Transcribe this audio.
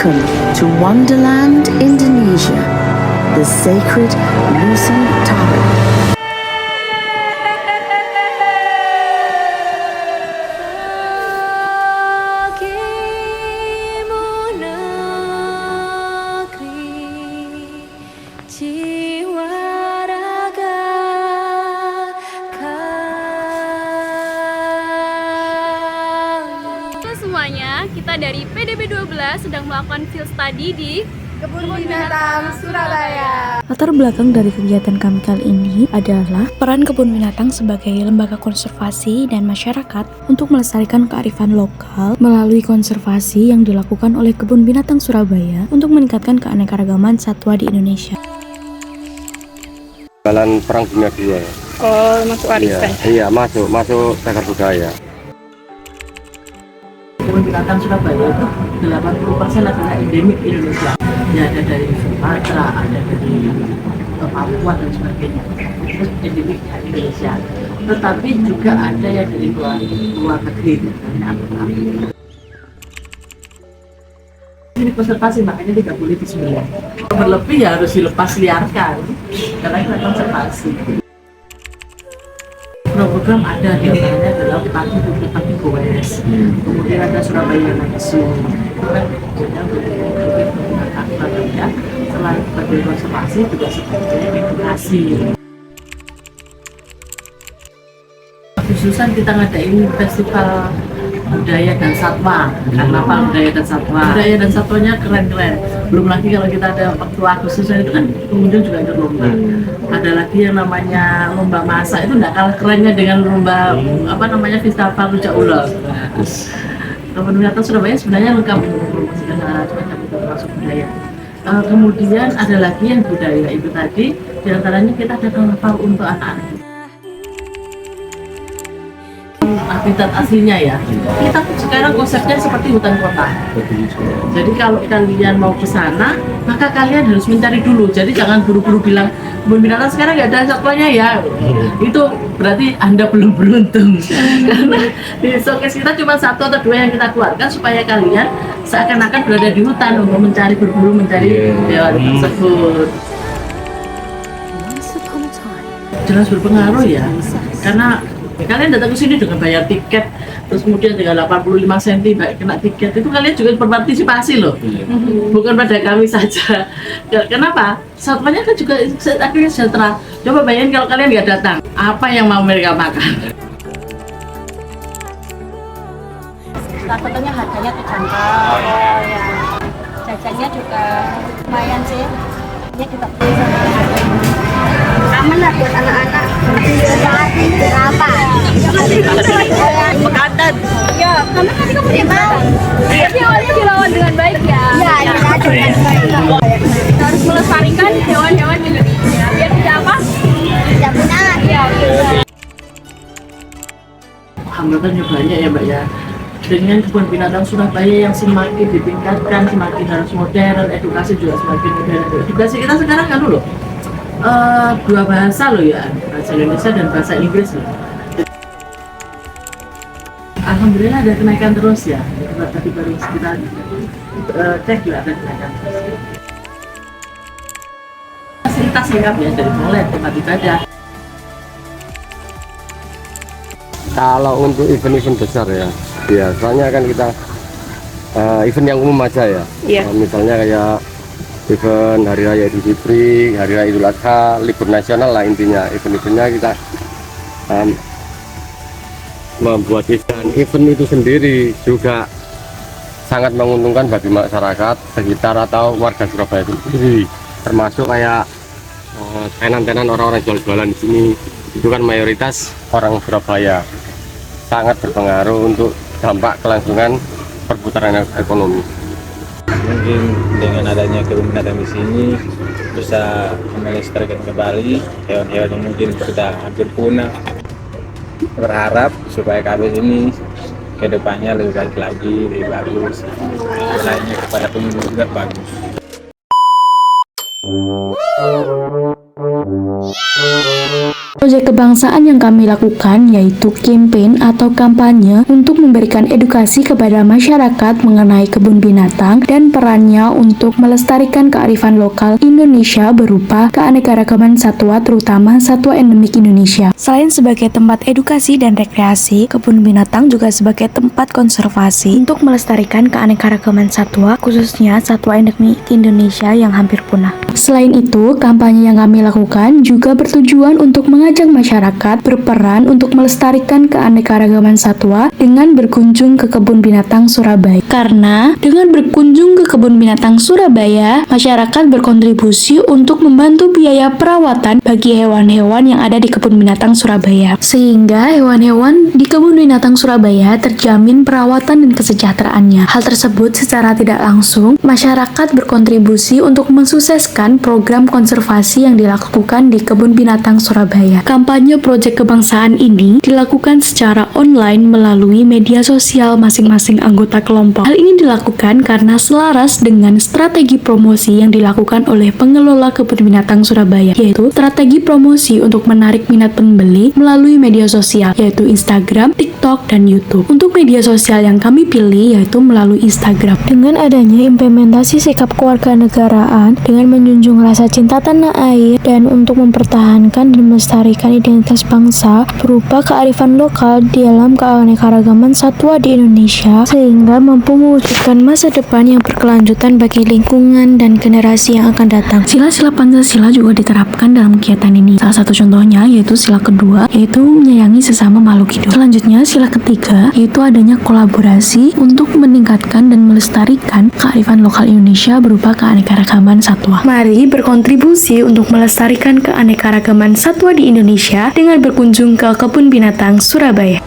Welcome to Wonderland, Indonesia, the sacred Musim Tawar. Semuanya, kita dari PDB 12 sedang melakukan field study di Kebun Binatang Surabaya. Latar belakang dari kegiatan kami kali ini adalah peran kebun binatang sebagai lembaga konservasi dan masyarakat untuk melestarikan kearifan lokal melalui konservasi yang dilakukan oleh Kebun Binatang Surabaya untuk meningkatkan keanekaragaman satwa di Indonesia. Jalan Perang Dunia II ya. Oh, masuk warisan. Iya, masuk cagar budaya. Kebun Binatang Surabaya itu 80% adalah endemik Indonesia. Ya, ada dari Sumatera, ada dari Papua dan sebagainya. Itu endemiknya Indonesia. Tetapi juga ada yang dari luar negeri. Ini konservasi, makanya tidak boleh disembelih. Berlebih ya harus dilepas liarkan, karena kita konservasi. Program ada di antaranya adalah pagi goes, kemudian ada Surabaya Night Zoo, selain sebagai konservasi juga sebagai edukasi. Khususan kita ngadain festival budaya dan satwa. Karnaval budaya dan satwa. Budaya dan satwanya keren-keren. Belum lagi kalau kita ada waktu Agustusan itu kan pengunjung juga ada lomba. Ada lagi yang namanya lomba masak, itu nggak kalah kerennya dengan lomba festival rujak ulos. Kebun Binatang Surabaya sebenarnya lengkap mempromosikan macam itu termasuk budaya. Kemudian ada lagi yang budaya itu tadi, diantaranya kita ada karnaval untuk anak-anak. Habitat aslinya ya, kita sekarang konsepnya seperti hutan kota. Jadi kalau kalian mau ke sana, maka kalian harus mencari dulu. Jadi jangan buru-buru bilang kebun binatang sekarang nggak ada satwanya ya. Itu berarti Anda belum beruntung. Karena di showcase kita cuma 1 atau 2 yang kita keluarkan supaya kalian seakan-akan berada di hutan untuk mencari buru-buru mencari hewan tersebut. Jelas berpengaruh ya, karena kalian datang ke sini dengan bayar tiket, terus kemudian dengan 85 cm kena tiket, itu kalian juga berpartisipasi loh, bukan pada kami saja. Kenapa? Satwanya kan juga akhirnya sejahtera. Coba bayangin kalau kalian nggak datang, apa yang mau mereka makan? Salah satunya harganya terjangkau, ya. Jajannya juga lumayan sih. Ini juga beli sama aman lah buat anak-anak. Berapa? Bekantan. Ya, karena nanti kamu mau. Tapi awalnya dilawan dengan baik ya. Ya, dengan baik. Kita harus melestarikan hewan-hewan Indonesia biar tidak apa? Tidak punah. Iya. Hambatannya banyak ya Mbak ya. Dengan Kebun Binatang Surabaya yang semakin ditingkatkan, semakin harus modern, edukasi juga semakin modern. Edukasi kita sekarang kan loh, 2 bahasa loh ya, bahasa Indonesia dan bahasa Inggris loh. Alhamdulillah ada kenaikan terus ya. Tadi baru kita cek juga ada kenaikan terus. Fasilitas lengkap ya, dari mulai tempat ibadah. Kalau untuk event-event besar ya, biasanya kan kita event yang umum aja ya. Iya. Misalnya kayak event Hari Raya Idul Fitri, Hari Raya Idul Adha, libur nasional lah intinya. Event-eventnya kita membuat event itu sendiri juga sangat menguntungkan bagi masyarakat sekitar atau warga Surabaya sendiri. Termasuk kayak tenan-tenan orang-orang jual-jualan di sini, itu kan mayoritas orang Surabaya. Sangat berpengaruh untuk dampak kelangsungan perputaran ekonomi. Mungkin dengan adanya kebun binatang di sini bisa melestarikan kembali hewan-hewan yang mungkin sudah hampir punah. Berharap supaya KB ini kedepannya lebih baik lagi, lebih bagus. Lainnya kepada pengunjung juga bagus. Proyek kebangsaan yang kami lakukan yaitu campaign atau kampanye untuk memberikan edukasi kepada masyarakat mengenai kebun binatang dan perannya untuk melestarikan kearifan lokal Indonesia berupa keanekaragaman satwa, terutama satwa endemik Indonesia. Selain sebagai tempat edukasi dan rekreasi, kebun binatang juga sebagai tempat konservasi untuk melestarikan keanekaragaman satwa, khususnya satwa endemik Indonesia yang hampir punah. Selain itu, kampanye yang kami lakukan juga bertujuan untuk mengajak masyarakat berperan untuk melestarikan keanekaragaman satwa dengan berkunjung ke kebun binatang Surabaya. Karena dengan berkunjung ke kebun binatang Surabaya, masyarakat berkontribusi untuk membantu biaya perawatan bagi hewan-hewan yang ada di kebun binatang Surabaya. Sehingga hewan-hewan di kebun binatang Surabaya terjamin perawatan dan kesejahteraannya. Hal tersebut secara tidak langsung, masyarakat berkontribusi untuk mensukseskan program konservasi yang dilakukan di kebun binatang Surabaya. Kampanye proyek kebangsaan ini dilakukan secara online melalui media sosial masing-masing anggota kelompok. Hal ini dilakukan karena selaras dengan strategi promosi yang dilakukan oleh pengelola kebun binatang Surabaya, yaitu strategi promosi untuk menarik minat pembeli melalui media sosial, yaitu Instagram, TikTok, dan YouTube. Untuk media sosial yang kami pilih yaitu melalui Instagram. Dengan adanya implementasi sikap kewarganegaraan dengan menjunjung rasa cinta tanah air dan untuk mempertahankan dan melestarikan identitas bangsa berupa kearifan lokal dalam keanekaragaman satwa di Indonesia, sehingga mampu mewujudkan masa depan yang berkelanjutan bagi lingkungan dan generasi yang akan datang. Sila-sila Pancasila juga diterapkan dalam kegiatan ini. Salah satu contohnya yaitu sila kedua, yaitu menyayangi sesama makhluk hidup. Selanjutnya sila ketiga, yaitu adanya kolaborasi untuk meningkatkan dan melestarikan kearifan lokal Indonesia berupa keanekaragaman satwa. Mari berkontribusi untuk melestarikan keanekaragaman satwa di Indonesia dengan berkunjung ke kebun binatang Surabaya.